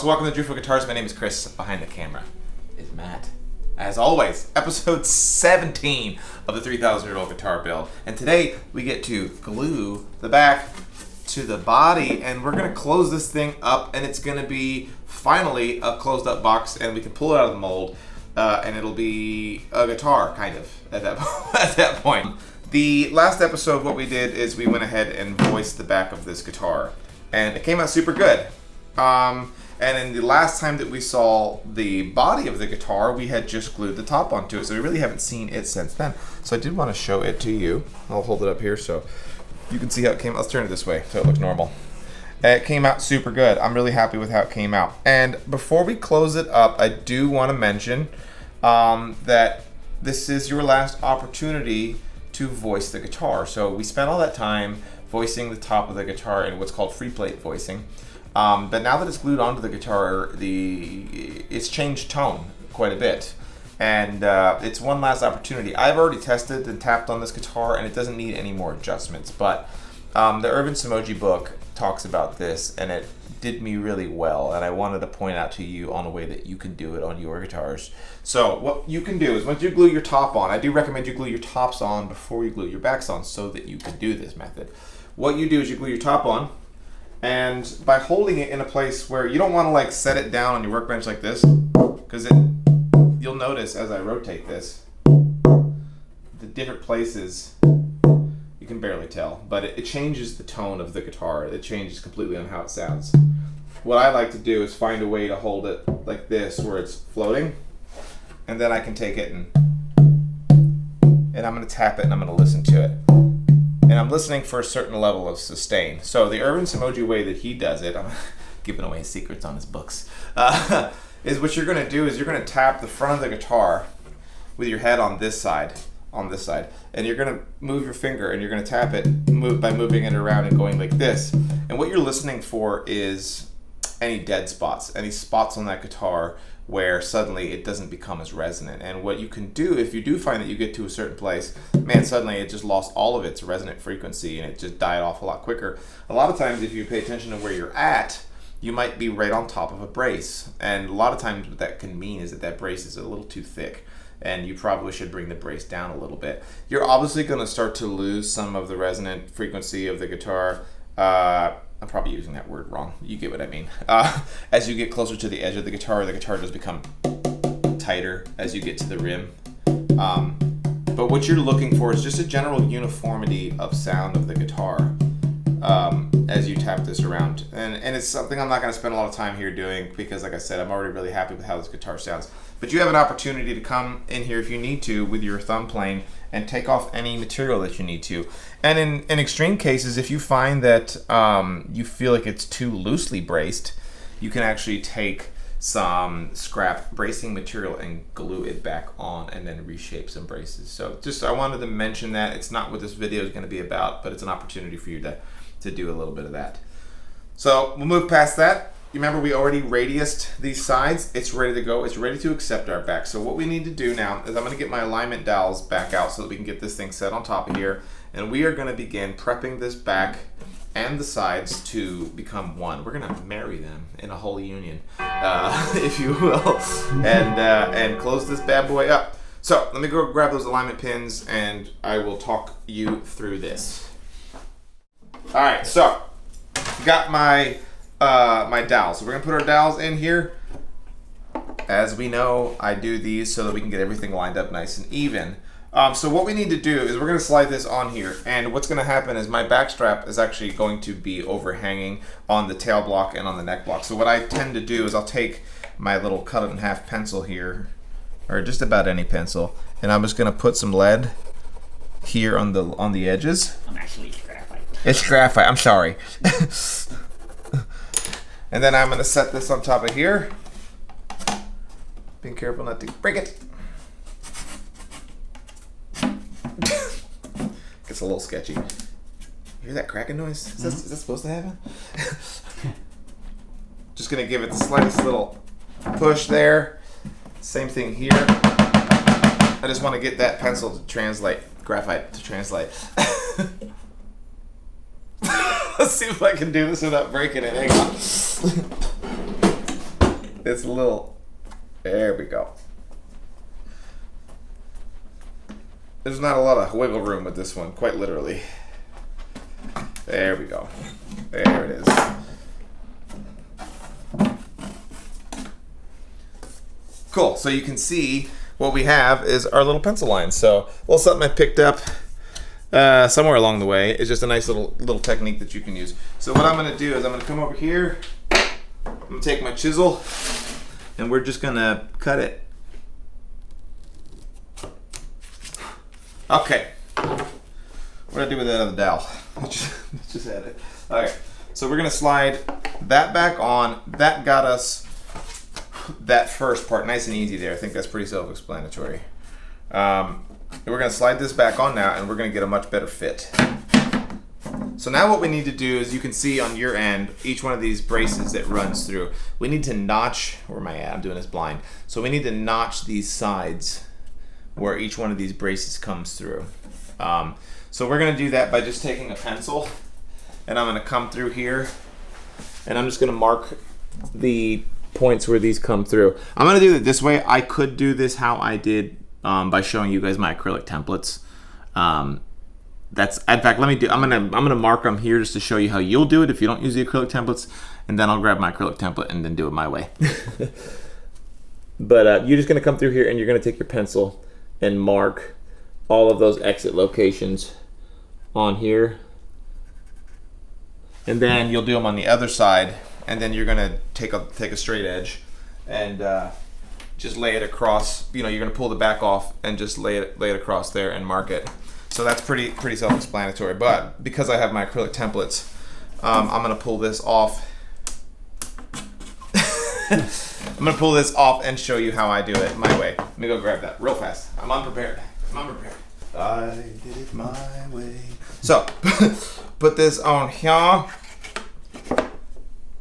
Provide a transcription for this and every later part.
folks, welcome to Drew for Guitars. My name is Chris. Behind the camera is Matt. As always, episode 17 of the 3,000-year-old guitar build. And today we get to glue the back to the body, and we're going to close this thing up, and it's going to be finally a closed up box, and we can pull it out of the mold, and it'll be a guitar, kind of, at that point. The last episode, what we did is we went ahead and voiced the back of this guitar, and it came out super good. And in the last time that we saw the body of the guitar, we had just glued the top onto it, so we really haven't seen it since then. So I did want to show it to you. I'll hold it up here so you can see how it came. Let's turn it this way so it looks normal. It came out super good. I'm really happy with how it came out. And before we close it up, I do want to mention that this is your last opportunity to voice the guitar. So we spent all that time voicing the top of the guitar in what's called free plate voicing. But now that it's glued onto the guitar, it's changed tone quite a bit. And it's one last opportunity. I've already tested and tapped on this guitar, and it doesn't need any more adjustments. But the Irvin Samoji book talks about this, and it did me really well. And I wanted to point out to you on a way that you can do it on your guitars. So what you can do is once you glue your top on, I do recommend you glue your tops on before you glue your backs on so that you can do this method. What you do is you glue your top on, and by holding it in a place where you don't want to like set it down on your workbench like this, because you'll notice as I rotate this, the different places, you can barely tell, but it changes the tone of the guitar. It changes completely on how it sounds. What I like to do is find a way to hold it like this where it's floating, and then I can take it and I'm going to tap it and I'm going to listen to it. And I'm listening for a certain level of sustain. So the Irvin Samoji way that he does it, I'm giving away his secrets on his books, is what you're going to do is you're going to tap the front of the guitar with your head on this side, and you're going to move your finger and you're going to tap it by moving it around and going like this. And what you're listening for is any dead spots, any spots on that guitar where suddenly it doesn't become as resonant. And what you can do, if you do find that you get to a certain place, man, suddenly it just lost all of its resonant frequency and it just died off a lot quicker. A lot of times if you pay attention to where you're at, you might be right on top of a brace. And a lot of times what that can mean is that brace is a little too thick, and you probably should bring the brace down a little bit. You're obviously going to start to lose some of the resonant frequency of the guitar. I'm probably using that word wrong. You get what I mean. As you get closer to the edge of the guitar does become tighter as you get to the rim. But what you're looking for is just a general uniformity of sound of the guitar as you tap this around. And it's something I'm not going to spend a lot of time here doing because, like I said, I'm already really happy with how this guitar sounds. But you have an opportunity to come in here if you need to with your thumb plane and take off any material that you need to. And in extreme cases, if you find that you feel like it's too loosely braced, you can actually take some scrap bracing material and glue it back on and then reshape some braces. So I wanted to mention that. It's not what this video is going to be about, but it's an opportunity for you to do a little bit of that. So we'll move past that. You remember we already radiused these sides. It's ready to go. It's ready to accept our back. So what we need to do now is I'm going to get my alignment dowels back out so that we can get this thing set on top of here. And we are going to begin prepping this back and the sides to become one. We're going to marry them in a holy union, if you will, and close this bad boy up. So let me go grab those alignment pins and I will talk you through this. All right, so got my dowels. So we're gonna put our dowels in here. As we know, I do these so that we can get everything lined up nice and even. So what we need to do is we're gonna slide this on here, and what's gonna happen is my back strap is actually going to be overhanging on the tail block and on the neck block. So what I tend to do is I'll take my little cut it in half pencil here, or just about any pencil, and I'm just gonna put some lead here on the edges. Actually, it's graphite. It's graphite, I'm sorry. And then I'm gonna set this on top of here. Being careful not to break it. Gets a little sketchy. You hear that cracking noise? Is that supposed to happen? Just gonna give it the slightest little push there. Same thing here. I just want to get that pencil to translate, graphite to translate. Let's see if I can do this without breaking it. Hang on. It's a little, there we go. There's not a lot of wiggle room with this one, quite literally. There we go. There it is. Cool, so you can see what we have is our little pencil line. So, well, something I picked up somewhere along the way. It's just a nice little technique that you can use. So what I'm gonna do is I'm gonna come over here, I'm gonna take my chisel, and we're just gonna cut it. Okay. What did I do with that other dowel? just had it. Okay, so we're gonna slide that back on. That got us that first part nice and easy there. I think that's pretty self-explanatory. We're gonna slide this back on now, and we're gonna get a much better fit. So now what we need to do is, you can see on your end, each one of these braces that runs through, we need to notch, where am I at? I'm doing this blind. So we need to notch these sides where each one of these braces comes through. So we're gonna do that by just taking a pencil, and I'm gonna come through here, and I'm just gonna mark the points where these come through. I'm gonna do it this way. I could do this how I did by showing you guys my acrylic templates. That's, in fact, let me do, I'm gonna mark them here just to show you how you'll do it if you don't use the acrylic templates, and then I'll grab my acrylic template and then do it my way. But you're just gonna come through here, and you're gonna take your pencil and mark all of those exit locations on here, and then you'll do them on the other side, and then you're gonna take a straight edge and just lay it across. You know, you're gonna pull the back off and just lay it across there and mark it. So that's pretty self-explanatory. But because I have my acrylic templates, I'm gonna pull this off. I'm gonna pull this off and show you how I do it my way. Let me go grab that real fast. I'm unprepared. I did it my way. So put this on here,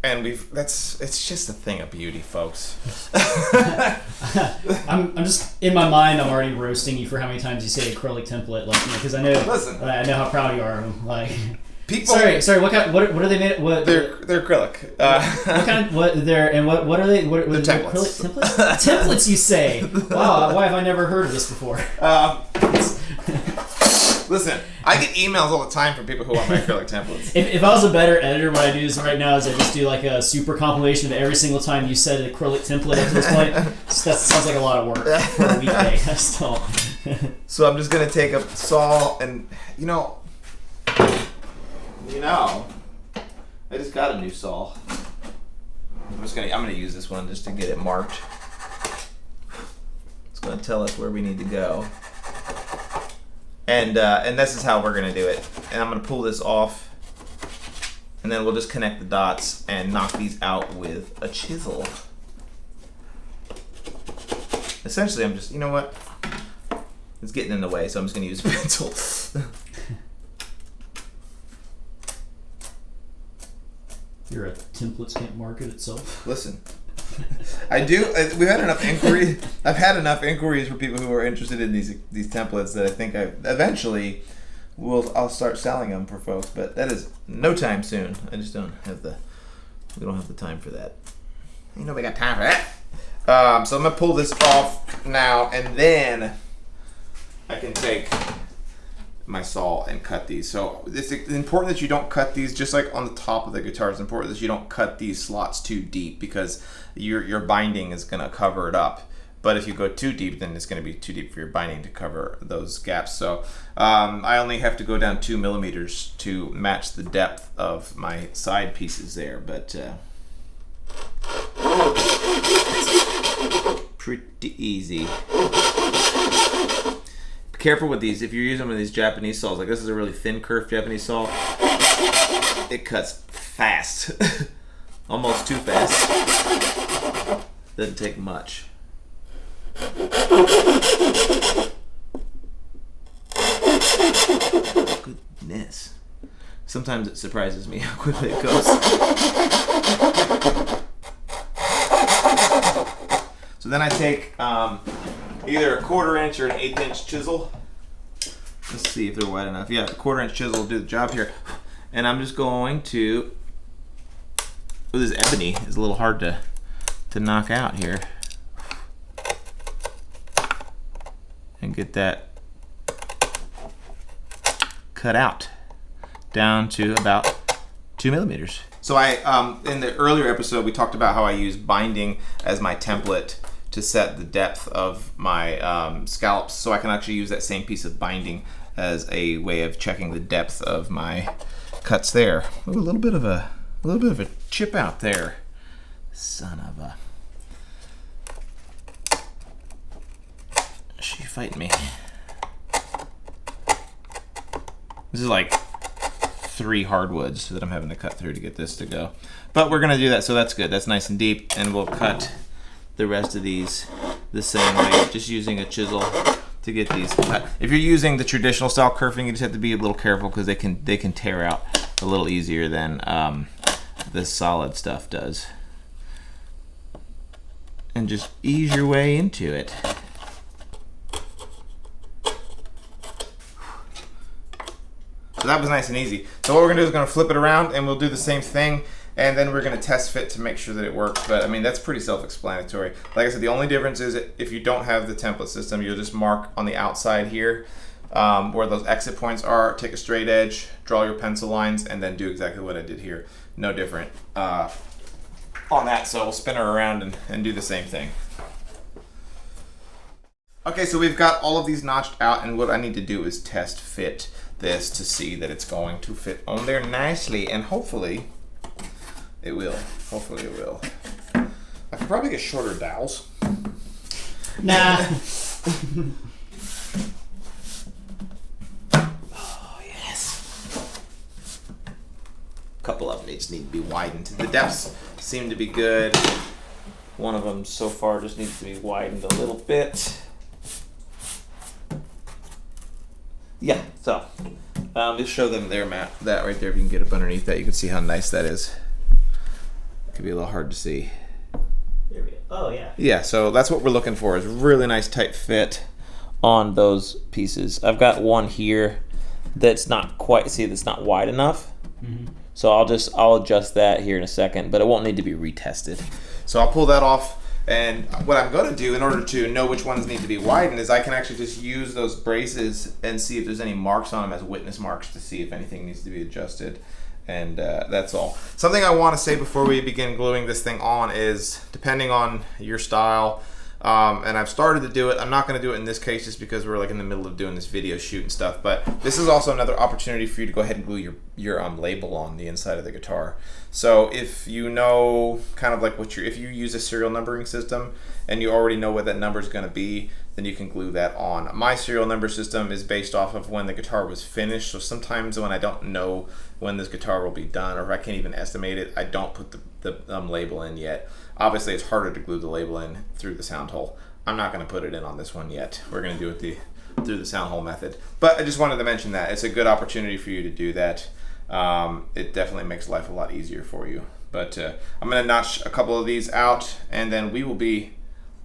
and it's just a thing of beauty, folks. I'm just, in my mind, I'm already roasting you for how many times you say acrylic template, like, because I know. Listen, I know how proud you are of them. Like, people. Sorry. What are they made? They're acrylic. What kind of what are they? What they're templates. Acrylic templates? Templates, you say? Wow, why have I never heard of this before? Listen, I get emails all the time from people who want my acrylic templates. If I was a better editor, what I do is right now is I just do like a super compilation of every single time you said an acrylic template up to this point. That sounds like a lot of work for a weekday. So I'm just gonna take a saw, and you know, I just got a new saw. I'm gonna use this one just to get it marked. It's gonna tell us where we need to go. And this is how we're gonna do it. And I'm gonna pull this off, and then we'll just connect the dots and knock these out with a chisel. Essentially, I'm just, you know what? It's getting in the way, so I'm just gonna use a pencil. Your templates can't market itself. Listen, we've had enough inquiries. I've had enough inquiries for people who are interested in these templates that I think eventually I'll start selling them for folks, but that is no time soon. I just we don't have the time for that. Ain't nobody got time for that. So I'm gonna pull this off now, and then I can take my saw and cut these. So it's important that you don't cut these, just like on the top of the guitar. It's important that you don't cut these slots too deep, because your binding is going to cover it up. But if you go too deep, then it's going to be too deep for your binding to cover those gaps. So I only have to go down 2 millimeters to match the depth of my side pieces there. But pretty easy. Careful with these. If you're using one of these Japanese saws, like this is a really thin curved Japanese saw, it cuts fast. Almost too fast. Doesn't take much. Goodness. Sometimes it surprises me how quickly it goes. So then I take either a 1/4 inch or an 1/8 inch chisel. Let's see if they're wide enough. Yeah, the 1/4 inch chisel will do the job here. And I'm just going to, this ebony is a little hard to to knock out here and get that cut out down to about 2 millimeters. So in the earlier episode, we talked about how I use binding as my template to set the depth of my scallops, so I can actually use that same piece of binding as a way of checking the depth of my cuts there. Ooh, a little bit of a chip out there. Son of a. She fighting me. This is like 3 hardwoods that I'm having to cut through to get this to go. But we're gonna do that, so that's good. That's nice and deep, and we'll cut the rest of these the same way, just using a chisel to get these cut. If you're using the traditional style kerfing, you just have to be a little careful because they can tear out a little easier than the solid stuff does. And just ease your way into it. So that was nice and easy. So what we're gonna do is gonna flip it around and we'll do the same thing, and then we're gonna test fit to make sure that it works. But I mean, that's pretty self-explanatory. Like I said, the only difference is if you don't have the template system, you'll just mark on the outside here where those exit points are, take a straight edge, draw your pencil lines, and then do exactly what I did here. No different on that, so we'll spin her around and do the same thing. Okay, so we've got all of these notched out, and what I need to do is test fit this to see that it's going to fit on there nicely, and hopefully it will. Hopefully it will. I could probably get shorter dowels. Nah. Oh, yes. A couple of them need to be widened. The depths seem to be good. One of them so far just needs to be widened a little bit. Yeah, so just show them there, Matt. That right there, if you can get up underneath that, you can see how nice that is. It could be a little hard to see. There we go. Oh, yeah. Yeah, so that's what we're looking for, is really nice tight fit on those pieces. I've got one here that's not quite, that's not wide enough. Mm-hmm. So I'll adjust that here in a second, but it won't need to be retested. So I'll pull that off. And what I'm going to do in order to know which ones need to be widened is I can actually just use those braces and see if there's any marks on them as witness marks to see if anything needs to be adjusted. And that's all. Something I want to say before we begin gluing this thing on is, depending on your style, and I've started to do it, I'm not going to do it in this case just because we're like in the middle of doing this video shoot and stuff, but this is also another opportunity for you to go ahead and glue your label on the inside of the guitar. So if you know kind of like if you use a serial numbering system and you already know what that number is going to be, then you can glue that on. My serial number system is based off of when the guitar was finished, so sometimes when I don't know when this guitar will be done, or if I can't even estimate it, I don't put the label in yet. Obviously, it's harder to glue the label in through the sound hole. I'm not going to put it in on this one yet. We're going to do it through the sound hole method. But I just wanted to mention that. It's a good opportunity for you to do that. It definitely makes life a lot easier for you. But I'm going to notch a couple of these out, and then we will be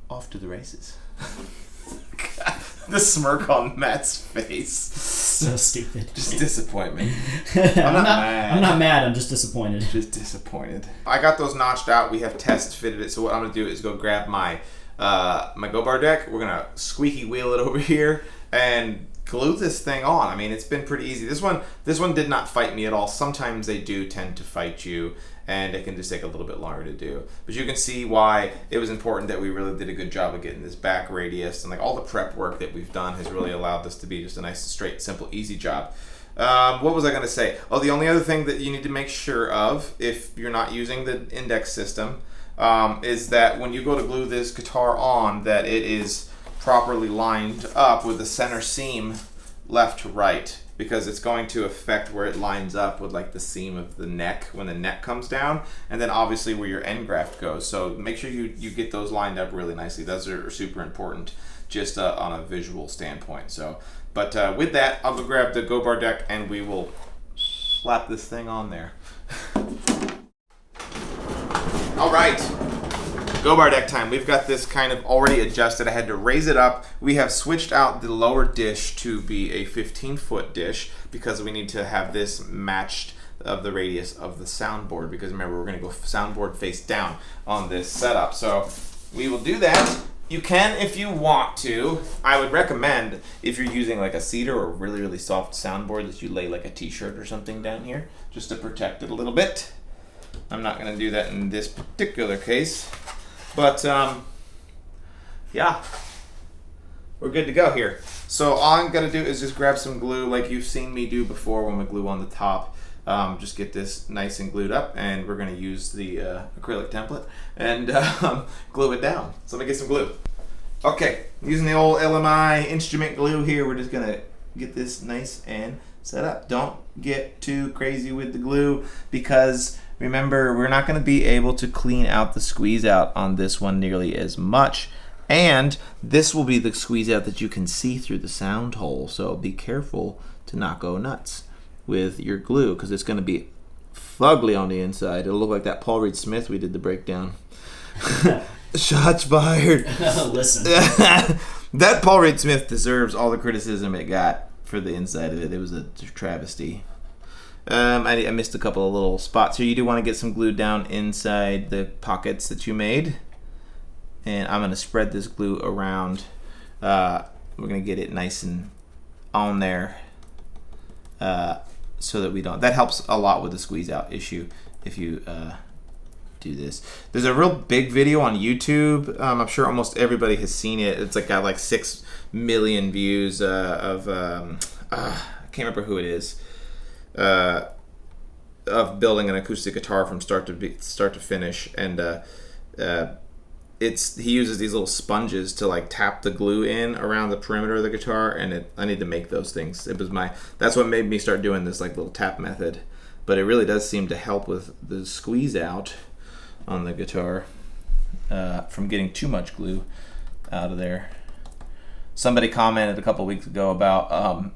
off to the races. The smirk on Matt's face. So stupid. Just disappointment. I'm not mad, I'm just disappointed. Just disappointed. I got those notched out. We have test fitted it. So what I'm going to do is go grab my my Go-Bar deck. We're going to squeaky wheel it over here and glue this thing on. I mean, it's been pretty easy. This one did not fight me at all. Sometimes they do tend to fight you, and it can just take a little bit longer to do. But you can see why it was important that we really did a good job of getting this back radius, and like all the prep work that we've done has really allowed this to be just a nice, straight, simple, easy job. What was I going to say? Oh, the only other thing that you need to make sure of if you're not using the index system is that when you go to glue this guitar on, that it is properly lined up with the center seam left to right, because it's going to affect where it lines up with like the seam of the neck when the neck comes down, and then obviously where your end graft goes. So make sure you get those lined up really nicely. Those are super important just on a visual standpoint. So, but with that, I'll go grab the Go-Bar deck and we will slap this thing on there. All right. Go-Bar deck time. We've got this kind of already adjusted. I had to raise it up. We have switched out the lower dish to be a 15-foot dish because we need to have this matched of the radius of the soundboard, because remember, we're going to go soundboard face down on this setup. So we will do that. You can if you want to. I would recommend, if you're using like a cedar or really, really soft soundboard, that you lay like a t-shirt or something down here just to protect it a little bit. I'm not going to do that in this particular case, but yeah, we're good to go here. So all I'm going to do is just grab some glue like you've seen me do before when we glue on the top. Just get this nice and glued up, and we're going to use the acrylic template and glue it down. So let me get some glue. Okay, using the old LMI instrument glue here, we're just going to get this nice and set up. Don't get too crazy with the glue, because remember, we're not going to be able to clean out the squeeze out on this one nearly as much. And this will be the squeeze out that you can see through the sound hole. So be careful to not go nuts with your glue, because it's going to be fugly on the inside. It'll look like that Paul Reed Smith we did the breakdown. Shots fired. Listen. That Paul Reed Smith deserves all the criticism it got for the inside of it. It was a travesty. I missed a couple of little spots here. You do want to get some glue down inside the pockets that you made. And I'm going to spread this glue around. We're going to get it nice and on there, so that we don't. That helps a lot with the squeeze out issue if you do this. There's a real big video on YouTube. I'm sure almost everybody has seen it. It's like got like 6 million views of I can't remember who it is. Of building an acoustic guitar from start to finish, and he uses these little sponges to like tap the glue in around the perimeter of the guitar, and I need to make those things. That's what made me start doing this like little tap method, but it really does seem to help with the squeeze out on the guitar from getting too much glue out of there. Somebody commented a couple weeks ago about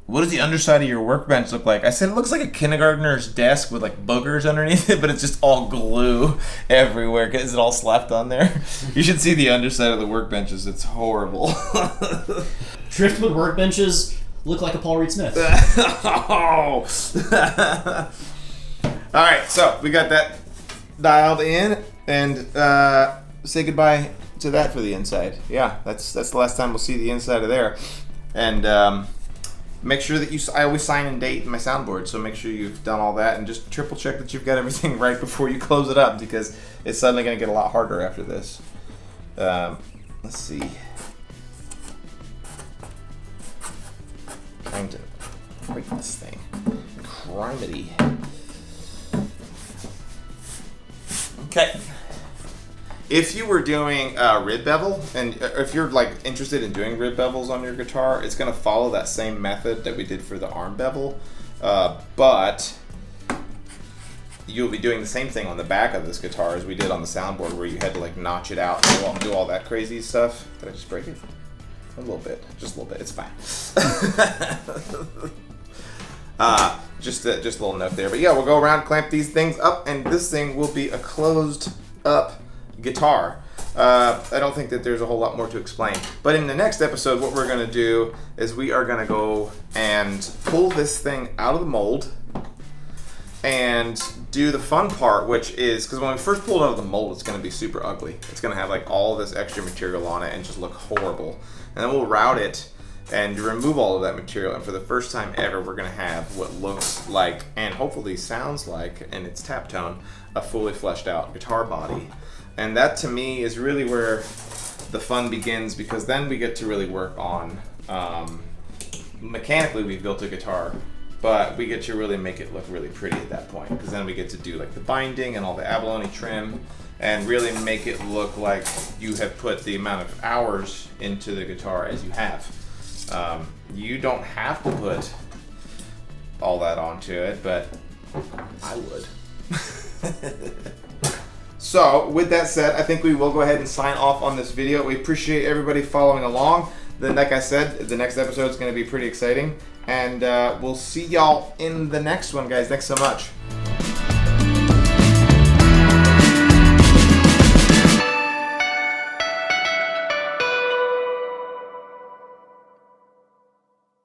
what does the underside of your workbench look like? I said it looks like a kindergartner's desk with like boogers underneath it, but it's just all glue everywhere because it all slapped on there. You should see the underside of the workbenches. It's horrible. Driftwood workbenches look like a Paul Reed Smith. Oh. All right, so we got that dialed in, and say goodbye to that for the inside. Yeah, that's the last time we'll see the inside of there. And make sure that I always sign and date my soundboard, so make sure you've done all that, and just triple check that you've got everything right before you close it up, because it's suddenly going to get a lot harder after this. Let's see. Trying to break this thing. Criminy. Okay. If you were doing rib bevel, and if you're like interested in doing rib bevels on your guitar, it's going to follow that same method that we did for the arm bevel, but you'll be doing the same thing on the back of this guitar as we did on the soundboard, where you had to like notch it out and do all that crazy stuff. Did I just break it? A little bit, just a little bit. It's fine. Just a little note there, but yeah, we'll go around, clamp these things up, and this thing will be a closed up guitar. I don't think that there's a whole lot more to explain, but in the next episode what we're going to do is we are going to go and pull this thing out of the mold and do the fun part, which is, because when we first pull it out of the mold, it's going to be super ugly. It's going to have like all this extra material on it and just look horrible, and then we'll route it and remove all of that material, and for the first time ever we're going to have what looks like, and hopefully sounds like, in its tap tone, a fully fleshed out guitar body. And that to me is really where the fun begins, because then we get to really work on, mechanically we've built a guitar, but we get to really make it look really pretty at that point, because then we get to do like the binding and all the abalone trim and really make it look like you have put the amount of hours into the guitar as you have. You don't have to put all that onto it, but I would. So, with that said, I think we will go ahead and sign off on this video. We appreciate everybody following along. Then, like I said, the next episode is going to be pretty exciting. And we'll see y'all in the next one, guys. Thanks so much.